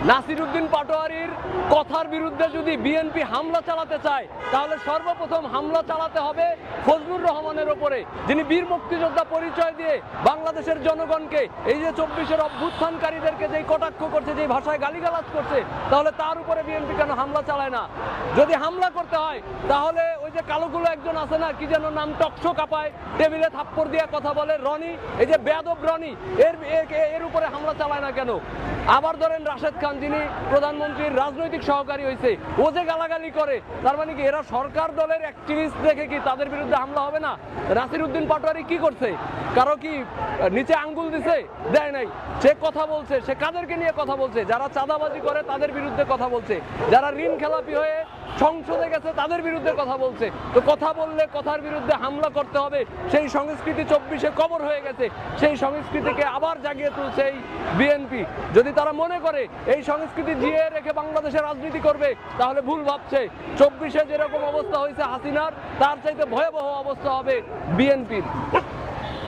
নাসির উদ্দিন পাটোয়ারির কথার বিরুদ্ধে যদি বিএনপি হামলা চালাতে চায় তাহলে সর্বপ্রথম হামলা চালাতে হবে ফজলুর রহমানের ওপরে, যিনি বীর মুক্তিযোদ্ধা পরিচয় দিয়ে বাংলাদেশের জনগণকে এই যে 24-এর অভ্যুত্থানকারীদেরকে যেই কটাক্ষ করছে, যেই ভাষায় গালিগালাজ করছে, তাহলে তার উপরে বিএনপি কেন হামলা চালায় না? যদি হামলা করতে হয় তাহলে ওই যে কালোগুলো একজন আছে না, কি যেন নাম, টকশো কাপায়, টেবিলে থাপ্পড় দিয়ে কথা বলে, রনি, এই যে বেয়াদব রনি, এর উপরে হামলা চালায় না কেন? আবার ধরেন রাশেদ খান, যিনি প্রধানমন্ত্রীর রাজনৈতিক সহকারী হয়েছে, ও যে গালাগালি করে, তার মানে কি এরা সরকার দলের অ্যাক্টিভিস্ট দেখে কি তাদের বিরুদ্ধে হামলা হবে না? নাসির উদ্দিন পাটোয়ারি কি করছে? কারো কি নিচে আঙ্গুল দিছে? দেয় নাই। সে কথা বলছে, সে কাদেরকে নিয়ে কথা বলছে? যারা চাঁদাবাজি করে তাদের বিরুদ্ধে কথা বলছে, যারা ঋণ খেলাপি হয়ে সংসদে গেছে তাদের বিরুদ্ধে কথা বলছে। তো কথা বললে কথার বিরুদ্ধে হামলা করতে হবে, সেই সংস্কৃতি 24-এ কবর হয়ে গেছে, সেই সংস্কৃতিকে আবার জাগিয়ে তুলছে এই বিএনপি। যদি তারা মনে করে এই সংস্কৃতি জিয়ে রেখে বাংলাদেশে রাজনীতি করবে তাহলে ভুল ভাবছে। 24-এ যেরকম অবস্থা হয়েছে হাসিনার, তার চাইতে ভয়াবহ অবস্থা হবে বিএনপির।